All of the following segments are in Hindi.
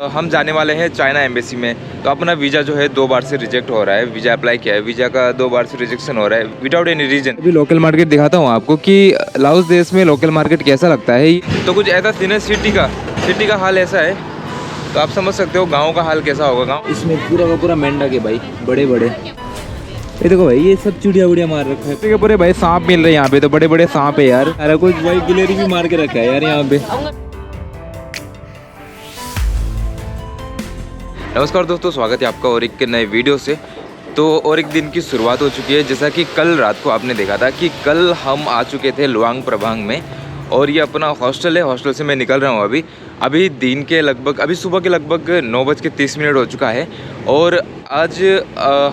हम जाने वाले हैं चाइना एम्बेसी में। तो अपना वीज़ा जो है 2 बार से रिजेक्ट हो रहा है। वीज़ा अप्लाई किया है, वीज़ा का 2 बार से रिजेक्शन हो रहा है विदाउट एनी रीज़न। अभी लोकल मार्केट दिखाता हूँ आपको कि लाओस देश में लोकल मार्केट कैसा लगता है। तो कुछ ऐसा सीन है, सिटी का हाल ऐसा है, तो आप समझ सकते हो गाँव का हाल कैसा होगा। गाँव इसमें पूरा का पूरा मेंढक है भाई, बड़े बड़े। ये देखो भाई, ये सब चिड़िया उड़िया मार रखा है। ठीक है, पूरे भाई सांप मिल रहे हैं यहाँ पे, तो बड़े बड़े सांप है यार। अरे कुछ भाई गिलहरी भी मार के रखा है यार यहाँ पे। नमस्कार दोस्तों, स्वागत है आपका और एक नए वीडियो से। तो और एक दिन की शुरुआत हो चुकी है। जैसा कि कल रात को आपने देखा था कि कल हम आ चुके थे लुआंग प्रभांग में, और ये अपना हॉस्टल है। हॉस्टल से मैं निकल रहा हूँ अभी दिन के लगभग, अभी सुबह के लगभग 9:30 हो चुका है। और आज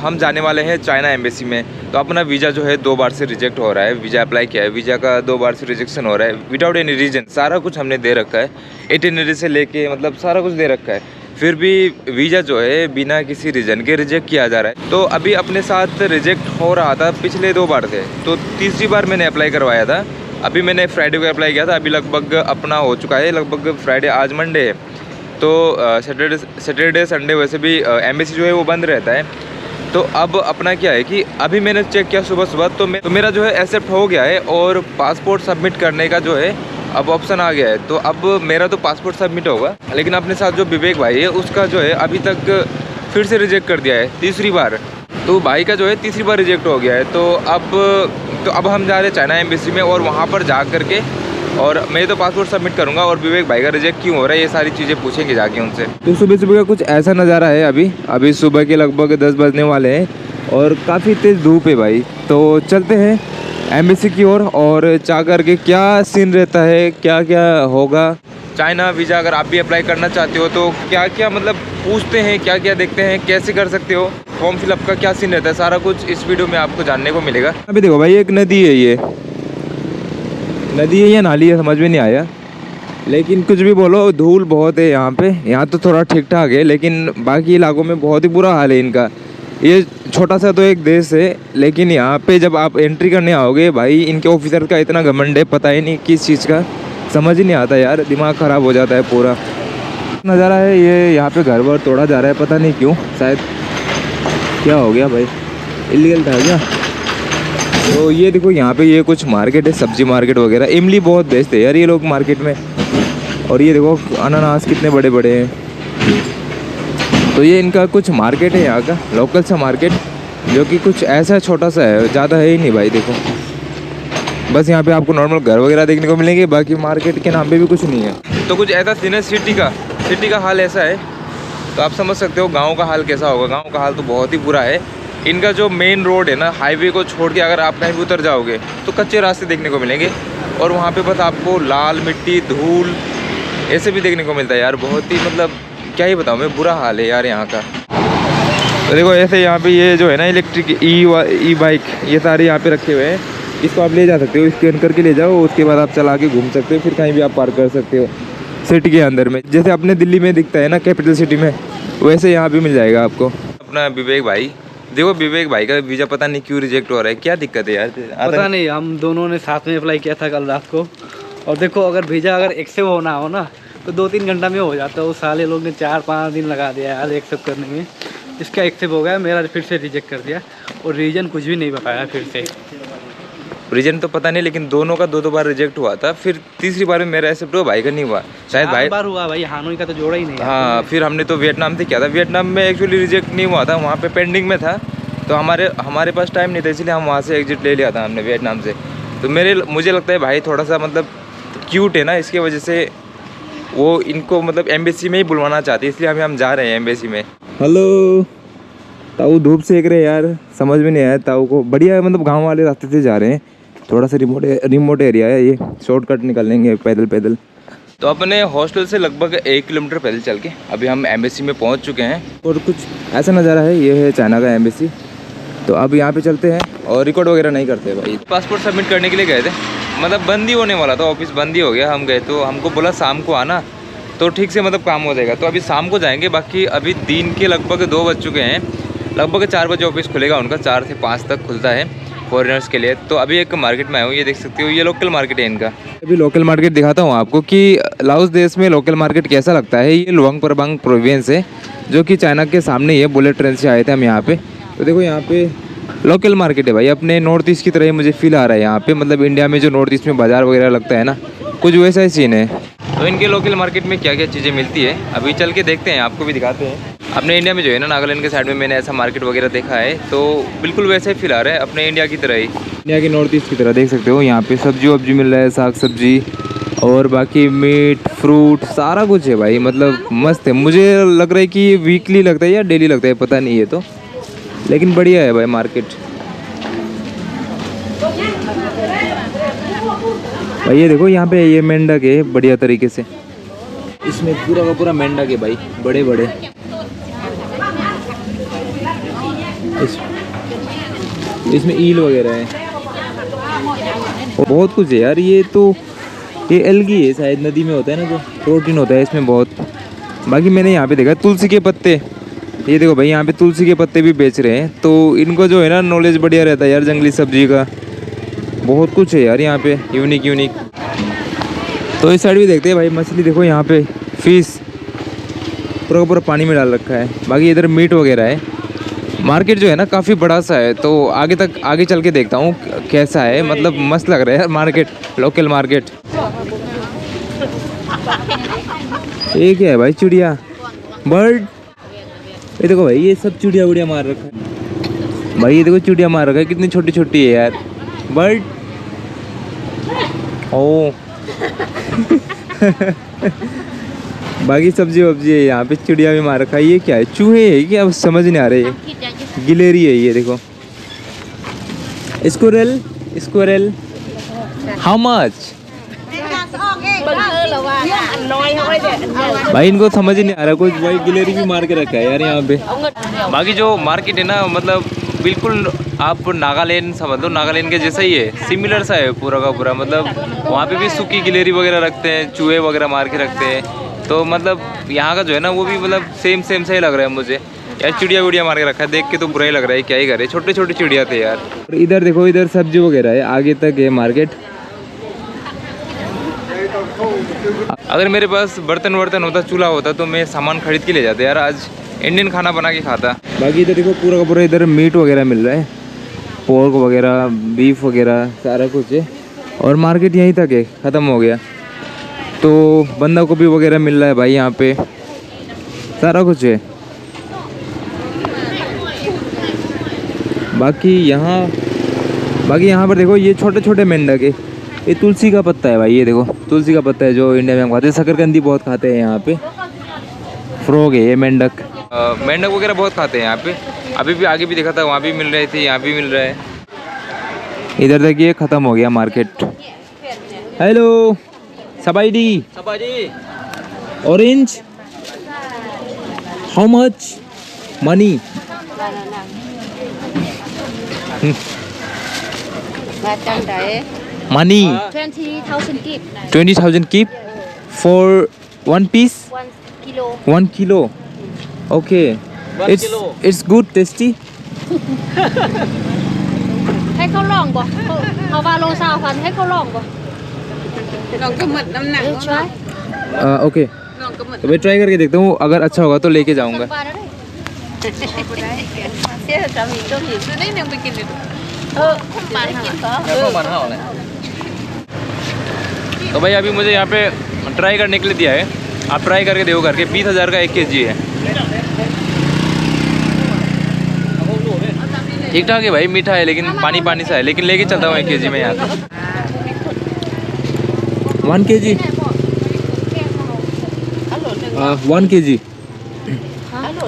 हम जाने वाले हैं चाइना एम्बेसी में। तो अपना वीज़ा जो है 2 बार से रिजेक्ट हो रहा है। वीज़ा अप्लाई किया है, वीज़ा का 2 बार से रिजेक्शन हो रहा है विदाउट एनी रीज़न। सारा कुछ हमने दे रखा है, इटिनरी से लेके मतलब सारा कुछ दे रखा है, फिर भी वीज़ा जो है बिना किसी रीज़न के रिजेक्ट किया जा रहा है। तो अभी अपने साथ रिजेक्ट हो रहा था पिछले 2 बार से, तो तीसरी बार मैंने अप्लाई करवाया था। अभी मैंने फ्राइडे को अप्लाई किया था, अभी लगभग अपना हो चुका है लगभग फ्राइडे, आज मंडे है। तो सैटरडे संडे वैसे भी एम्बेसी जो है वो बंद रहता है। तो अब अपना क्या है कि अभी मैंने चेक किया सुबह तो मेरा जो है एक्सेप्ट हो गया है, और पासपोर्ट सबमिट करने का जो है अब ऑप्शन आ गया है। तो अब मेरा तो पासपोर्ट सबमिट होगा, लेकिन अपने साथ जो विवेक भाई है उसका जो है अभी तक फिर से रिजेक्ट कर दिया है तीसरी बार। तो भाई का जो है तीसरी बार रिजेक्ट हो गया है। तो अब हम जा रहे हैं चाइना एम्बेसी में, और वहाँ पर जा कर के और मैं तो पासपोर्ट सबमिट करूँगा, और विवेक भाई का रिजेक्ट क्यों हो रहा है ये सारी चीज़ें पूछेंगे जाके उनसे। तो सुबह का कुछ ऐसा नज़ारा है। अभी सुबह के लगभग 10 बजने वाले हैं, और काफ़ी तेज़ धूप है भाई। तो चलते हैं एम्बेसी की ओर और जा कर के क्या सीन रहता है, क्या क्या होगा। चाइना वीज़ा अगर आप भी अप्लाई करना चाहते हो तो क्या क्या मतलब पूछते हैं, क्या क्या देखते हैं, कैसे कर सकते हो, फॉर्म फिलअप का क्या सीन रहता है, सारा कुछ इस वीडियो में आपको जानने को मिलेगा। अभी देखो भाई, एक नदी है, ये नदी है या नाली है समझ में नहीं आया, लेकिन कुछ भी बोलो धूल बहुत है यहाँ पे। यहाँ तो थोड़ा ठीक ठाक है, लेकिन बाकी इलाकों में बहुत ही बुरा हाल है इनका। ये छोटा सा तो एक देश है, लेकिन यहाँ पे जब आप एंट्री करने आओगे भाई, इनके ऑफिसर का इतना घमंड है, पता ही नहीं किस चीज़ का, समझ ही नहीं आता यार, दिमाग ख़राब हो जाता है पूरा। नज़ारा है ये, यहाँ पे घर वर तोड़ा जा रहा है, पता नहीं क्यों, शायद क्या हो गया भाई, इलीगल था क्या। तो ये देखो यहाँ पे ये कुछ मार्केट है, सब्जी मार्केट वगैरह। इमली बहुत बेचते हैं यार ये लोग मार्केट में। और ये देखो अनानास कितने बड़े बड़े हैं। तो ये इनका कुछ मार्केट है यहाँ का, लोकल सा मार्केट, जो कि कुछ ऐसा छोटा सा है, ज़्यादा है ही नहीं भाई। देखो बस यहाँ पे आपको नॉर्मल घर वगैरह देखने को मिलेंगे, बाकी मार्केट के नाम पे भी कुछ नहीं है। तो कुछ ऐसा सीन है, सिटी का हाल ऐसा है। तो आप समझ सकते हो गाँव का हाल कैसा होगा। गाँव का हाल तो बहुत ही बुरा है। इनका जो मेन रोड है ना, हाईवे को छोड़ के अगर आप कहीं भी उतर जाओगे तो कच्चे रास्ते देखने को मिलेंगे, और वहाँ पे बस आपको लाल मिट्टी, धूल ऐसे भी देखने को मिलता है यार। बहुत ही मतलब क्या ही बताऊँ मैं, बुरा हाल है यार यहाँ का। तो देखो ऐसे यहाँ पे ये जो है ना इलेक्ट्रिक ई बाइक, ये सारे यहाँ पे रखे हुए हैं। इसको आप ले जा सकते हो, स्कैन करके ले जाओ, उसके बाद आप चला के घूम सकते हो, फिर कहीं भी आप पार्क कर सकते हो सिटी के अंदर में। जैसे अपने दिल्ली में दिखता है ना कैपिटल सिटी में, वैसे यहाँ भी मिल जाएगा आपको। अपना विवेक भाई, देखो विवेक भाई का वीज़ा पता नहीं क्यों रिजेक्ट हो रहा है, क्या दिक्कत है यार, पता नहीं। हम दोनों ने साथ में अप्लाई किया था कल रात को, और देखो अगर वीज़ा अगर एक्सेप्ट होना हो ना तो 2-3 घंटा में हो जाता है। वो साले लोग ने 4-5 दिन लगा दिया यार एक्सेप्ट करने में। इसका एक्सेप्ट हो गया, मेरा फिर से रिजेक्ट कर दिया, और रीज़न कुछ भी नहीं बताया फिर से। रीजन तो पता नहीं, लेकिन दोनों का 2 बार रिजेक्ट हुआ था। फिर तीसरी बार में मेरा एक्सेप्ट हुआ, भाई का नहीं हुआ शायद। भाई बार हुआ भाई, हानोई का तो जोड़ा ही नहीं। हाँ, फिर हमने तो वियतनाम से किया था। वियतनाम में एक्चुअली रिजेक्ट नहीं हुआ था, वहाँ पे पेंडिंग में था। तो हमारे पास टाइम नहीं था, इसलिए हम वहाँ से एग्जिट ले लिया था हमने वियतनाम से। तो मुझे लगता है भाई थोड़ा सा मतलब क्यूट है ना, इसकी वजह से वो इनको मतलब एम्बेसी में ही बुलवाना चाहते हैं, इसलिए हम जा रहे हैं एम्बेसी में। हेलो ताऊ, धूप सेक रहे यार, समझ में नहीं आया ताऊ को। बढ़िया मतलब गांव वाले रास्ते से जा रहे हैं, थोड़ा सा रिमोट एरिया है, ये शॉर्टकट निकल लेंगे पैदल। तो अपने हॉस्टल से लगभग 1 किलोमीटर पैदल चल के अभी हम एम्बेसी में पहुंच चुके हैं, और कुछ ऐसा नज़ारा है। ये है चाइना का एम्बेसी। तो अब यहाँ पे चलते हैं, और रिकॉर्ड वगैरह नहीं करते भाई। पासपोर्ट सबमिट करने के लिए गए थे, मतलब बंद ही होने वाला था, ऑफिस बंद ही हो गया। हम गए तो हमको बोला शाम को आना, तो ठीक से मतलब काम हो जाएगा। तो अभी शाम को जाएंगे। बाकी अभी दिन के लगभग 2 बज चुके हैं, लगभग 4 बजे ऑफिस खुलेगा उनका, 4 से 5 तक खुलता है। फॉरेनर्स के लिए। तो अभी एक मार्केट में आया हूँ, ये देख सकते हो, ये लोकल मार्केट है इनका। अभी लोकल मार्केट दिखाता हूँ आपको कि लाओस देश में लोकल मार्केट कैसा लगता है। ये लुआंग प्रबांग प्रोविंस है जो कि चाइना के सामने ही है। बुलेट ट्रेन से आए थे हम यहाँ पे। तो देखो यहाँ पे लोकल मार्केट है भाई, अपने नॉर्थ ईस्ट की तरह ही मुझे फील आ रहा है यहाँ पे। मतलब इंडिया में जो नॉर्थ ईस्ट में बाज़ार वगैरह लगता है ना, कुछ वैसा ही सीन है। तो इनके लोकल मार्केट में क्या क्या चीज़ें मिलती है अभी चल के देखते हैं, आपको भी दिखाते हैं। अपने इंडिया में जो है ना, नागालैंड के साइड में मैंने ऐसा मार्केट वगैरह देखा है, तो बिल्कुल वैसे ही फील आ रहा है, अपने इंडिया की तरह ही, इंडिया के नॉर्थ ईस्ट की तरह। देख सकते हो यहाँ पे सब्जी वब्जी मिल रहा है, साग सब्जी और बाकी मीट फ्रूट सारा कुछ है भाई। मतलब मस्त है। मुझे लग रहा है कि ये वीकली लगता है या डेली लगता है, पता नहीं है तो, लेकिन बढ़िया है भाई मार्केट। भाई ये देखो यहाँ पे ये मेंढक है बढ़िया तरीके से, इसमें पूरा का पूरा मेंढक है भाई, बड़े बड़े। इसमें ईल वगैरह है, बहुत कुछ है यार। ये तो ये एल्गी है शायद, नदी में होता है ना, जो प्रोटीन होता है इसमें बहुत। बाकी मैंने यहाँ पे देखा तुलसी के पत्ते, ये देखो भाई यहाँ पे तुलसी के पत्ते भी बेच रहे हैं। तो इनको जो है ना नॉलेज बढ़िया रहता है यार जंगली सब्जी का। बहुत कुछ है यार यहाँ पे, यूनिक यूनिक। तो इस साइड भी देखते हैं भाई, मछली देखो यहाँ पे, फिश पूरा पूरा पानी में डाल रखा है। बाकी इधर मीट वगैरह है। मार्केट जो है ना काफ़ी बड़ा सा है, तो आगे चल के देखता हूँ कैसा है। मतलब मस्त लग रहा है यार मार्केट, लोकल मार्केट। ये क्या है भाई, चिड़िया, बर्ड। ये देखो भाई ये सब चिड़िया उड़िया मार रखा है भाई। ये देखो चिड़िया मार रखा है, कितनी छोटी छोटी है यार, बर्ड। ओ बाकी सब्जी वब्जी है यहाँ पे, चिड़िया भी मार रखा है। ये क्या है, चूहे है क्या, समझ नहीं आ रहे। गिलेरी है ये देखो। स्क्विरल, स्क्विरल हाउ मच भाई, इनको समझ ही नहीं आ रहा कुछ भाई। गिलेरी भी मार के रखा है यार यहाँ पे। बाकी जो मार्केट है ना, मतलब बिल्कुल आप नागालैंड समझ लो, नागालैंड के जैसा ही है, सिमिलर सा है पूरा का पूरा। मतलब वहाँ पे भी सूखी गिलेरी वगैरह रखते हैं, चूहे वगैरह मार के रखते हैं। तो मतलब यहाँ का जो है ना वो भी मतलब सेम सा ही लग रहा है मुझे यार। चिड़िया विड़िया मार के रखा है, देख के तो बुरा ही लग रहा है, क्या ही करे, छोटे छोटे चिड़िया थे यार। इधर देखो, इधर सब्जी वगैरह है, आगे तक है मार्केट। अगर मेरे पास बर्तन होता, चूल्हा होता, तो मैं सामान खरीद के ले जाता यार, आज इंडियन खाना बना के खाता। बाकी इधर देखो पूरा का पूरा इधर मीट वगैरह मिल रहा है, पोर्क वगैरह, बीफ वगैरह सारा कुछ है। और मार्केट यहीं तक है, ख़त्म हो गया। तो बंदा गोभी वगैरह मिल रहा है भाई यहाँ पे, सारा कुछ है। बाकी यहाँ पर देखो ये छोटे छोटे मेंढक है। ये तुलसी का पत्ता है भाई, ये देखो तुलसी का पत्ता है जो इंडिया में हम खाते हैं। शकरकंदी बहुत खाते हैं यहाँ पे। फ्रॉग है ये, मेंढक वगैरह बहुत खाते हैं यहाँ पे। अभी भी आगे भी देखा था, वहाँ भी मिल रहे थे, यहाँ भी मिल रहा है। इधर देखिए ख़त्म हो गया मार्केट। हेलो सबाइडी, orange how much money? Money 20,000 kip. 20,000 kip for one piece, 1 kilo. 1 kilo. Okay, it's good, tasty. ให้เขาลองบ่เขาว่าโล20,000ให้เขาลองบ่ ลองก็หมดน้ำหนัก try Okay, ลองก็หมด तो मैं ट्राई करके देखता हूँ, अगर अच्छा होगा तो लेके जाऊँगा। บาทได้ เสียสามีก็มีซื้อได้หนึ่งไปกินเลย มาให้กินก็ तो भाई अभी मुझे यहाँ पे ट्राई करने के लिए दिया है, आप ट्राई करके देखो करके। 20,000 का 1 kg है, ठीक ठाक है भाई, मीठा है लेकिन पानी सा है, लेकिन लेके चलता हूँ 1 kg में यहाँ से। 1 kg 1 kg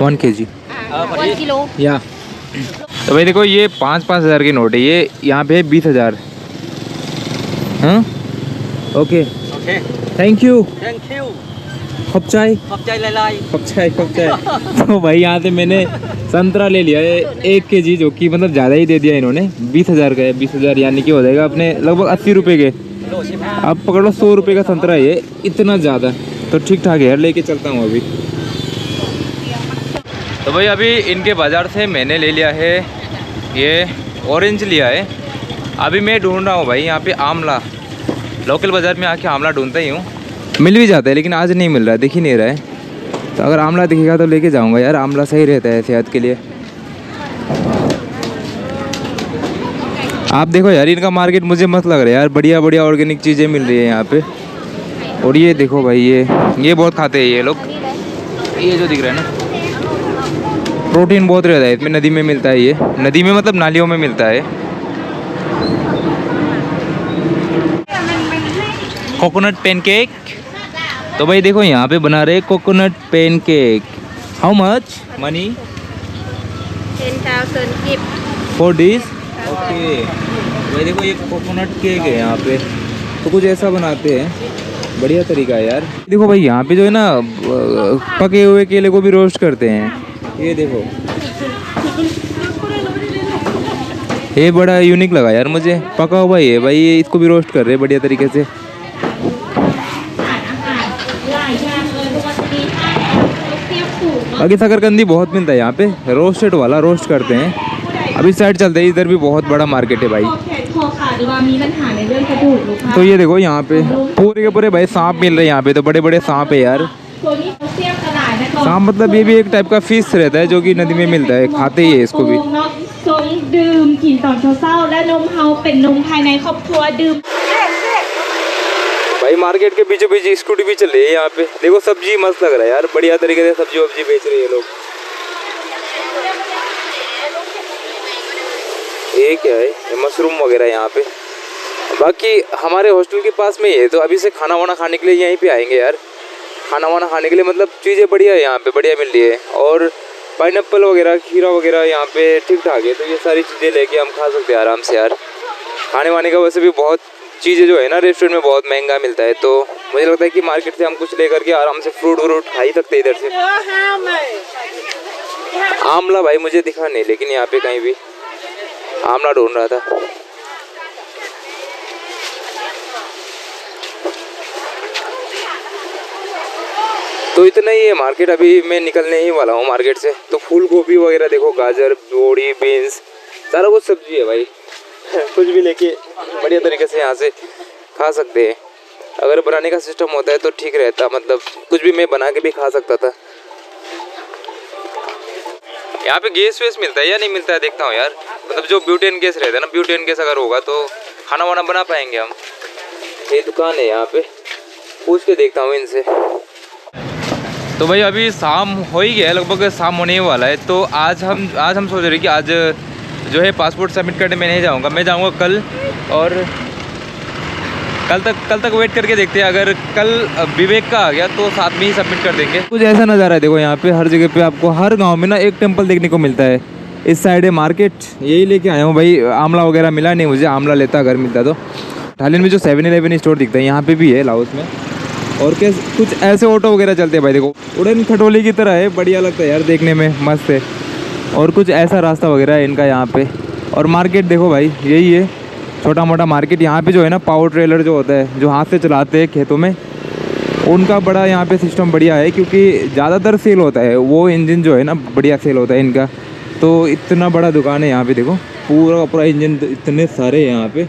1 kg 1 किलो या। तो भाई देखो ये 5,000 की नोट है, ये यहाँ पे है 20,000। हाँ ओके थैंक यू खपचाई तो भाई यहाँ से मैंने संतरा ले लिया है 1 kg, जो कि मतलब ज़्यादा ही दे दिया इन्होंने। 20,000 का है, 20,000 यानी कि हो जाएगा अपने लगभग 80 रुपये के। आप पकड़ लो 100 रुपये का संतरा है ये, इतना ज़्यादा तो ठीक ठाक है यार, लेके चलता हूँ अभी। तो भाई अभी इनके बाज़ार से मैंने ले लिया है ये ऑरेंज लिया है, अभी मैं ढूंढ रहा हूँ भाई यहाँ पे आमला, लोकल बाज़ार में आके आमला ढूंढता ही हूँ, मिल भी जाता है लेकिन आज नहीं मिल रहा है, दिख ही नहीं रहा है। तो अगर आमला दिखेगा तो लेके जाऊँगा यार, आमला सही रहता है सेहत के लिए। आप देखो यार इनका मार्केट मुझे मस्त लग रहा है यार, बढ़िया बढ़िया ऑर्गेनिक चीज़ें मिल रही है यहाँ पे। और ये देखो भाई ये बहुत खाते हैं ये लोग, ये जो दिख रहा है ना, प्रोटीन बहुत रहता है इसमें, नदी में मिलता है ये, नदी में मतलब नालियों में मिलता है। कोकोनट पैनकेक, तो भाई देखो यहाँ पे बना रहे coconut pancake. How much money? 10,000 gift for this? Okay भाई देखो ये कोकोनट केक है यहाँ पे, तो कुछ ऐसा बनाते हैं, बढ़िया तरीका है यार। देखो भाई यहाँ पे जो है ना पके हुए केले को भी रोस्ट करते हैं, ये देखो, ये बड़ा यूनिक लगा यार मुझे, पका हुआ ही है भाई ये, इसको भी रोस्ट कर रहे हैं बढ़िया तरीके से। बाकी शकरकंदी बहुत मिलता है यहाँ पे, रोस्टेड वाला रोस्ट करते हैं। अभी साइड चलते हैं, इधर भी बहुत बड़ा मार्केट है भाई। तो ये देखो यहाँ पे पूरे के पूरे भाई सांप मिल रहे हैं यहाँ पे, तो बड़े बड़े सांप है यार। सांप मतलब ये भी एक टाइप का फिश रहता है जो कि नदी में मिलता है, खाते ही है इसको भी। भाई मार्केट के बीचों बीच स्कूटी भी चल रही है यहाँ पे, देखो सब्जी मस्त लग रहा है यार, बढ़िया तरीके से सब्जी वब्जी बेच रहे हैं लोग। ये क्या है, ये मशरूम वगैरह यहाँ पे। बाकी हमारे हॉस्टल के पास में ही है, तो अभी से खाना वाना खाने के लिए यहीं पे आएंगे यार, खाना वाना खाने के लिए, मतलब चीज़ें बढ़िया है यहाँ पे, बढ़िया मिल रही है। और पाइनएप्पल वगैरह, खीरा वगैरह यहाँ पे ठीक ठाक है, तो ये सारी चीज़ें लेके हम खा सकते हैं आराम से यार। खाने वाने का वैसे भी बहुत चीज़ें जो है ना रेस्टोरेंट में बहुत महंगा मिलता है, तो मुझे लगता है कि मार्केट से हम कुछ ले करके आराम से फ्रूट व्रूट खा ही सकते हैं इधर से। आमला भाई मुझे दिखा नहीं, लेकिन यहाँ पे कहीं भी आमला ढूंढ रहा था। तो इतना ही है मार्केट, अभी मैं निकलने ही वाला हूँ मार्केट से। तो फूल गोभी वगैरह देखो, गाजर, बोड़ी, बीन्स, सारा कुछ सब्जी है भाई कुछ भी लेके बढ़िया तरीके से यहाँ से खा सकते हैं। अगर बनाने का सिस्टम होता है तो ठीक रहता, मतलब कुछ भी मैं बना के भी खा सकता था। यहाँ पे गैस वैस मिलता है या नहीं मिलता है देखता हूँ यार, मतलब जो ब्यूटेन गैस रहता है ना, ब्यूटेन गैस अगर होगा तो खाना वाना बना पाएंगे हम। ये दुकान है यहाँ पे, पूछ के देखता हूँ इनसे। तो भाई अभी शाम हो ही गया, लगभग शाम होने ही वाला है। तो आज हम सोच रहे कि आज जो है पासपोर्ट सबमिट करने मैं नहीं जाऊँगा, मैं जाऊँगा कल, और कल तक वेट करके देखते हैं। अगर कल विवेक का आ गया तो साथ में ही सबमिट कर देंगे। कुछ ऐसा नज़ारा है देखो यहाँ पे, हर जगह पे आपको, हर गांव में ना एक टेंपल देखने को मिलता है। इस साइड है मार्केट, यही लेके आया हूँ भाई। आमला वगैरह मिला नहीं मुझे, आमला लेता अगर मिलता तो। थाईलैंड में जो 7-11 स्टोर दिखता है यहाँ पे भी है, लाओस में। और क्या कुछ ऐसे ऑटो वगैरह चलते हैं भाई, देखो उड़न खटोली की तरह है, बढ़िया लगता है यार देखने में, मस्त है। और कुछ ऐसा रास्ता वगैरह है इनका यहाँ पे। और मार्केट देखो भाई, यही है छोटा मोटा मार्केट। यहाँ पे जो है ना पावर ट्रेलर जो होता है, जो हाथ से चलाते हैं खेतों में, उनका बड़ा यहाँ पे सिस्टम बढ़िया है, क्योंकि ज़्यादातर सेल होता है वो इंजन जो है ना, बढ़िया सेल होता है इनका। तो इतना बड़ा दुकान है यहाँ पे, देखो पूरा इंजन इतने सारे हैं यहाँ पे,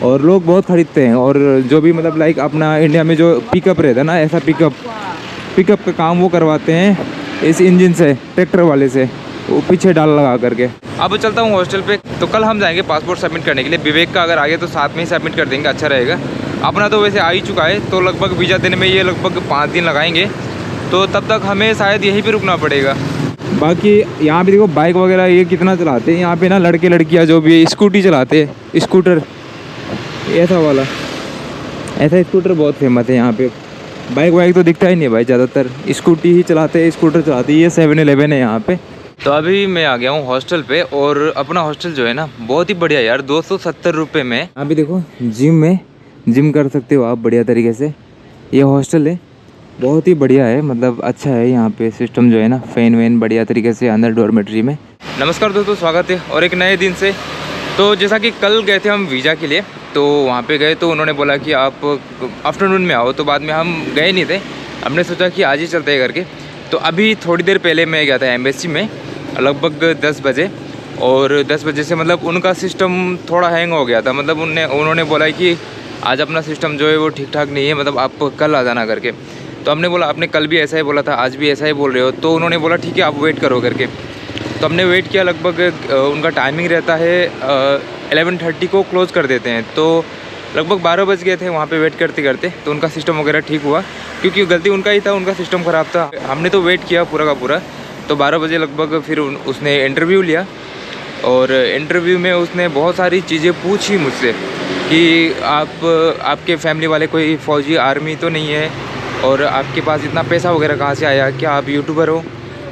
और लोग बहुत ख़रीदते हैं। और जो भी मतलब लाइक अपना इंडिया में जो पिकअप रहता है ना, ऐसा पिकअप का काम वो करवाते हैं इस इंजन से, ट्रैक्टर वाले से, वो पीछे डाल लगा करके। अब चलता हूँ हॉस्टल पे। तो कल हम जाएंगे पासपोर्ट सबमिट करने के लिए। विवेक का अगर आगे तो साथ में ही सबमिट कर देंगे, अच्छा रहेगा। अपना तो वैसे आ ही चुका है, तो लगभग वीज़ा देने में ये लगभग 5 दिन लगाएंगे, तो तब तक हमें शायद यहीं पे रुकना पड़ेगा। बाकी यहाँ पे देखो बाइक वगैरह ये कितना चलाते हैं यहाँ पे ना, लड़के लड़कियाँ जो भी स्कूटी चलाते हैं, स्कूटर ऐसा स्कूटर बहुत फेमस है यहाँ पे। बाइक वाइक तो दिखता ही नहीं भाई, ज़्यादातर स्कूटी ही चलाते हैं, स्कूटर चलाते हैं। ये 7-11 है यहाँ पे। तो अभी मैं आ गया हूँ हॉस्टल पे, और अपना हॉस्टल जो है ना बहुत ही बढ़िया यार, 270 रुपये में। यहाँ पे देखो जिम कर सकते हो आप बढ़िया तरीके से। ये हॉस्टल है, बहुत ही बढ़िया है, मतलब अच्छा है यहाँ पे सिस्टम जो है ना, फैन वैन बढ़िया तरीके से अंदर डॉर्मेट्री में। नमस्कार दोस्तों, स्वागत है और एक नए दिन से। तो जैसा कि कल गए थे हम वीज़ा के लिए, तो वहाँ पे गए तो उन्होंने बोला कि आप आफ्टरनून में आओ, तो बाद में हम गए नहीं थे, हमने सोचा कि आज ही चलते हैं करके। तो अभी थोड़ी देर पहले मैं गया था एम्बेसी में, लगभग 10 बजे। और 10 बजे से मतलब उनका सिस्टम थोड़ा हैंग हो गया था। मतलब उन्होंने बोला कि आज अपना सिस्टम जो है वो ठीक ठाक नहीं है, मतलब आप कल आ जाना करके। तो हमने बोला आपने कल भी ऐसा ही बोला था, आज भी ऐसा ही बोल रहे हो। तो उन्होंने बोला ठीक है आप वेट करो करके। तो हमने वेट किया, लगभग उनका टाइमिंग रहता है 11:30 को क्लोज़ कर देते हैं। तो लगभग 12 बज गए थे वहाँ पे वेट करते करते। तो उनका सिस्टम वगैरह ठीक हुआ, क्योंकि गलती उनका ही था, उनका सिस्टम ख़राब था। हमने तो वेट किया पूरा का पूरा। तो 12 बजे लगभग फिर उसने इंटरव्यू लिया, और इंटरव्यू में उसने बहुत सारी चीज़ें पूछी मुझसे कि आपके फैमिली वाले कोई फ़ौजी आर्मी तो नहीं है, और आपके पास इतना पैसा वगैरह कहाँ से आया, क्या आप यूट्यूबर हो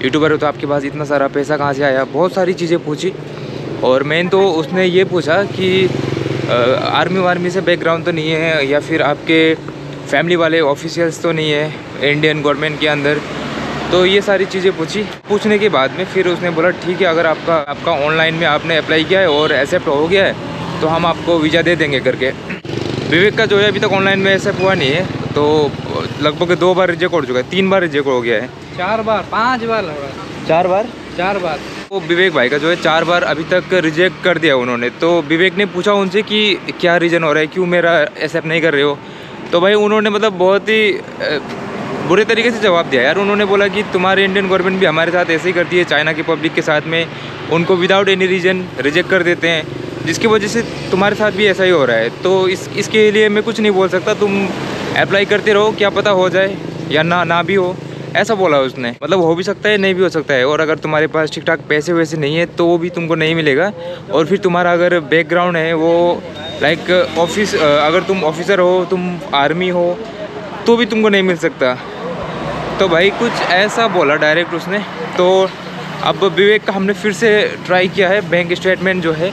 तो आपके पास इतना सारा पैसा कहाँ से आया। बहुत सारी चीज़ें पूछी। और मेन तो उसने ये पूछा कि आर्मी वार्मी से बैकग्राउंड तो नहीं है, या फिर आपके फैमिली वाले ऑफिशियल्स तो नहीं है इंडियन गवर्नमेंट के अंदर। तो ये सारी चीज़ें पूछने के बाद में फिर उसने बोला ठीक है, अगर आपका ऑनलाइन में आपने अप्लाई किया है और एक्सेप्ट हो गया है तो हम आपको वीज़ा दे देंगे करके। विवेक का जो है अभी तक ऑनलाइन में एक्सेप्ट हुआ नहीं है, तो लगभग 2 बार रिजेक्ट हो चुका है, 3 बार रिजेक्ट हो गया है। 4 बार 5 बार लग रहा है। 4 बार। वो तो विवेक भाई का जो है 4 बार अभी तक रिजेक्ट कर दिया उन्होंने। तो विवेक ने पूछा उनसे कि क्या रीज़न हो रहा है, क्यों मेरा एक्सेप्ट नहीं कर रहे हो। तो भाई उन्होंने मतलब बहुत ही बुरे तरीके से जवाब दिया यार। उन्होंने बोला कि तुम्हारी इंडियन गवर्नमेंट भी हमारे साथ ऐसे ही करती है, चाइना की पब्लिक के साथ में उनको विदाउट एनी रीज़न रिजेक्ट कर देते हैं, जिसकी वजह से तुम्हारे साथ भी ऐसा ही हो रहा है। तो इसके लिए मैं कुछ नहीं बोल सकता, तुम अप्लाई करते रहो, क्या पता हो जाए या ना भी हो, ऐसा बोला उसने। मतलब हो भी सकता है, नहीं भी हो सकता है। और अगर तुम्हारे पास ठीक ठाक पैसे वैसे नहीं है तो वो भी तुमको नहीं मिलेगा। और फिर तुम्हारा अगर बैकग्राउंड है वो लाइक अगर तुम ऑफिसर हो, तुम आर्मी हो, तो भी तुमको नहीं मिल सकता। तो भाई कुछ ऐसा बोला डायरेक्ट उसने। तो अब विवेक का हमने फिर से ट्राई किया है, बैंक स्टेटमेंट जो है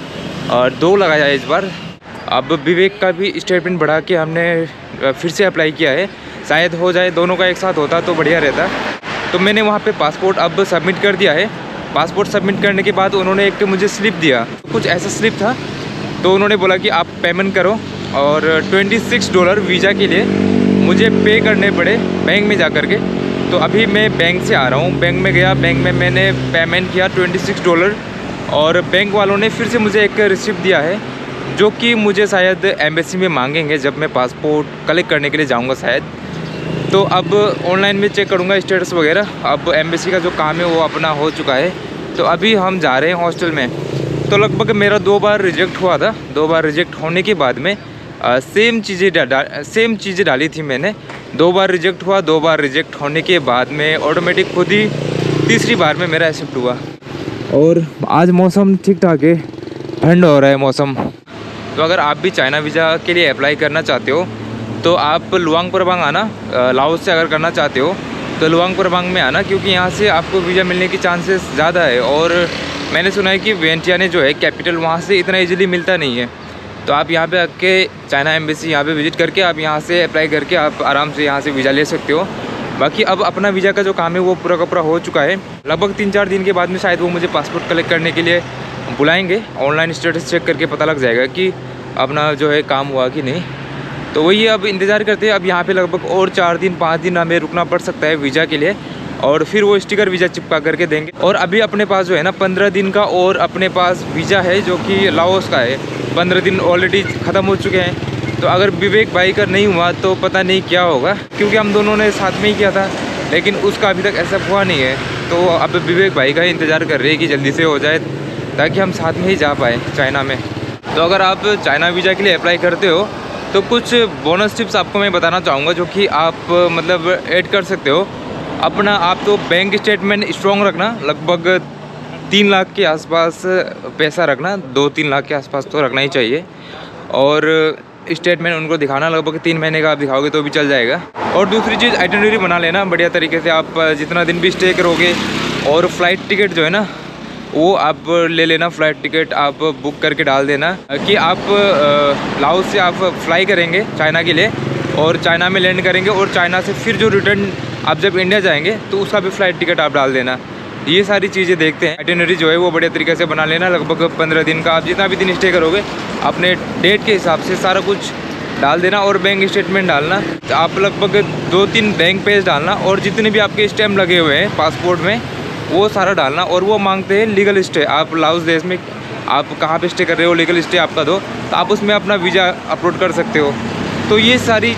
2 लगाया है इस बार। अब विवेक का भी स्टेटमेंट बढ़ा के हमने फिर से अप्लाई किया है, शायद हो जाए, दोनों का एक साथ होता तो बढ़िया रहता। तो मैंने वहाँ पे पासपोर्ट अब सबमिट कर दिया है। पासपोर्ट सबमिट करने के बाद उन्होंने एक मुझे स्लिप दिया, कुछ ऐसा स्लिप था। तो उन्होंने बोला कि आप पेमेंट करो, और $26 वीज़ा के लिए मुझे पे करने पड़े बैंक में जा कर के। तो अभी मैं बैंक से आ रहा हूँ, बैंक में गया, बैंक में मैंने पेमेंट किया $26, और बैंक वालों ने फिर से मुझे एक रिसिप्ट दिया है, जो कि मुझे शायद एम्बेसी में मांगेंगे जब मैं पासपोर्ट कलेक्ट करने के लिए जाऊँगा शायद। तो अब ऑनलाइन में चेक करूँगा स्टेटस वगैरह। अब एम्बेसी का जो काम है वो अपना हो चुका है। तो अभी हम जा रहे हैं हॉस्टल में। तो लगभग मेरा 2 बार रिजेक्ट हुआ था। 2 बार रिजेक्ट होने के बाद में सेम चीज़ें डाली थी मैंने। 2 बार रिजेक्ट हुआ, 2 बार रिजेक्ट होने के बाद में ऑटोमेटिक खुद ही तीसरी बार में मेरा एक्सेप्ट हुआ। और आज मौसम ठीक ठाक है, ठंड हो रहा है मौसम। तो अगर आप भी चाइना वीज़ा के लिए अप्लाई करना चाहते हो तो आप लुआंग प्रबांग आना। लाओस से अगर करना चाहते हो तो लुआंग प्रबांग में आना, क्योंकि यहाँ से आपको वीज़ा मिलने की चांसेस ज़्यादा है। और मैंने सुना है कि वियंटियाने जो है कैपिटल, वहाँ से इतना इजीली मिलता नहीं है। तो आप यहाँ पे आके चाइना एम्बेसी यहाँ पे विज़िट करके आप यहाँ से अप्लाई करके आप आराम से यहाँ से वीज़ा ले सकते हो। बाकी अब अपना वीज़ा का जो काम है वो पूरा का पूरा हो चुका है। लगभग 3-4 दिन के बाद में शायद वो मुझे पासपोर्ट कलेक्ट करने के लिए बुलाएंगे। ऑनलाइन स्टेटस चेक करके पता लग जाएगा कि अपना जो है काम हुआ कि नहीं। तो वही अब इंतज़ार करते हैं। अब यहाँ पे लगभग और 4 दिन 5 दिन हमें रुकना पड़ सकता है वीज़ा के लिए, और फिर वो स्टिकर वीज़ा चिपका करके देंगे। और अभी अपने पास जो है ना 15 दिन का और अपने पास वीज़ा है, जो कि लाओस का है। 15 दिन ऑलरेडी ख़त्म हो चुके हैं। तो अगर विवेक भाई का नहीं हुआ तो पता नहीं क्या होगा, क्योंकि हम दोनों ने साथ में ही किया था, लेकिन उसका अभी तक ऐसा हुआ नहीं है। तो अब विवेक भाई का इंतज़ार कर रहे हैं कि जल्दी से हो जाए, ताकि हम साथ में ही जा पाए चाइना में। तो अगर आप चाइना वीज़ा के लिए अप्लाई करते हो तो कुछ बोनस टिप्स आपको मैं बताना चाहूँगा, जो कि आप मतलब ऐड कर सकते हो। अपना आप तो बैंक स्टेटमेंट स्ट्रॉन्ग रखना, लगभग 3 लाख के आसपास पैसा रखना, 2-3 लाख के आसपास तो रखना ही चाहिए। और स्टेटमेंट उनको दिखाना, लगभग 3 महीने का आप दिखाओगे तो भी चल जाएगा। और दूसरी चीज़ आइटिनरी बना लेना बढ़िया तरीके से। आप जितना दिन भी स्टे करोगे, और फ्लाइट टिकट जो है ना वो आप ले लेना। फ़्लाइट टिकट आप बुक करके डाल देना कि आप लाओस से आप फ्लाई करेंगे चाइना के लिए, और चाइना में लैंड करेंगे, और चाइना से फिर जो रिटर्न आप जब इंडिया जाएंगे तो उसका भी फ़्लाइट टिकट आप डाल देना। ये सारी चीज़ें देखते हैं। आइटिनरी जो है वो बढ़िया तरीके से बना लेना। लगभग 15 दिन का आप जितना भी दिन स्टे करोगे अपने डेट के हिसाब से सारा कुछ डाल देना। और बैंक स्टेटमेंट डालना, आप लगभग 2-3 बैंक पेज डालना। और जितने भी आपके स्टैम्प लगे हुए हैं पासपोर्ट में वो सारा डालना, और वो मांगते हैं लीगल स्टे। आप लाओस देश में आप कहाँ पे स्टे कर रहे हो, लीगल स्टे आपका दो, तो आप उसमें अपना वीज़ा अपलोड कर सकते हो। तो ये सारी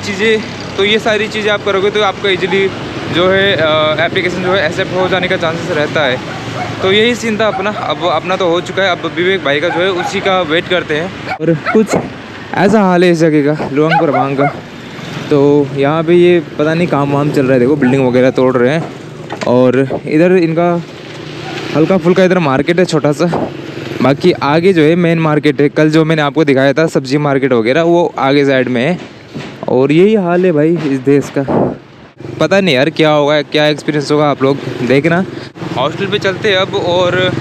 चीज़ें आप करोगे तो आपका इजीली जो है एप्लीकेशन जो है एक्सेप्ट हो जाने का चांसेस रहता है। तो यही सीन था अपना। अब अपना तो हो चुका है, अब विवेक भाई का जो है उसी का वेट करते हैं। और कुछ ऐसा हाल है इस जगह का, लुआंग प्रभांग का। तो यहाँ पे ये पता नहीं काम वाम चल रहा है, देखो बिल्डिंग वगैरह तोड़ रहे हैं। और इधर इनका हल्का फुल्का इधर मार्केट है छोटा सा, बाकी आगे जो है मेन मार्केट है। कल जो मैंने आपको दिखाया था सब्जी मार्केट वगैरह, वो आगे साइड में है। और यही हाल है भाई इस देश का। पता नहीं यार क्या होगा, क्या एक्सपीरियंस होगा, आप लोग देखना। हॉस्टल पे चलते हैं अब, और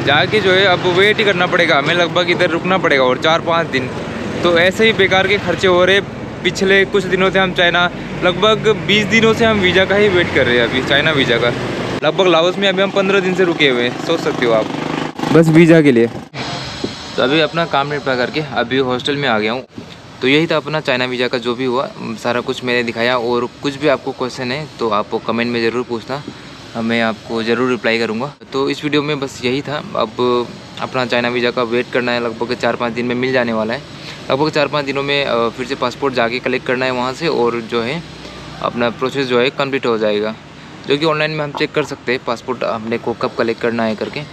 जाके जो है अब वेट ही करना पड़ेगा हमें, लगभग इधर रुकना पड़ेगा और 4-5 दिन। तो ऐसे ही बेकार के खर्चे हो रहे। पिछले कुछ दिनों से हम चाइना, लगभग 20 दिनों से हम वीज़ा का ही वेट कर रहे हैं, अभी चाइना वीज़ा का। लगभग लाओस में अभी हम 15 दिन से रुके हुए हैं, सोच सकते हो आप, बस वीज़ा के लिए। तो अभी अपना काम निपटा करके अभी हॉस्टल में आ गया हूँ। तो यही था अपना चाइना वीज़ा का जो भी हुआ, सारा कुछ मैंने दिखाया। और कुछ भी आपको क्वेश्चन है तो आप कमेंट में ज़रूर पूछना, मैं आपको ज़रूर रिप्लाई करूँगा। तो इस वीडियो में बस यही था। अब अपना चाइना वीज़ा का वेट करना है, लगभग 4-5 दिन में मिल जाने वाला है। लगभग 4-5 दिनों में फिर से पासपोर्ट जाके कलेक्ट करना है वहाँ से, और जो है अपना प्रोसेस जो है कंप्लीट हो जाएगा, जो कि ऑनलाइन में हम चेक कर सकते हैं पासपोर्ट हमने को कब कलेक्ट करना है करके।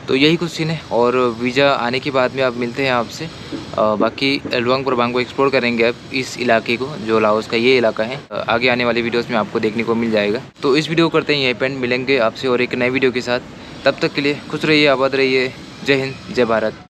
तो यही कुछ सीन है। और वीज़ा आने के बाद में आप मिलते हैं आपसे। बाकी लुआंग प्रभांग को एक्सप्लोर करेंगे अब, इस इलाके को जो लाओस का ये इलाका है। आगे आने वाली वीडियोस में आपको देखने को मिल जाएगा। तो इस वीडियो को करते हैं यहीं पे, मिलेंगे आपसे और एक नए वीडियो के साथ। तब तक के लिए खुश रहिए, आबाद रहिए। जय हिंद, जय भारत।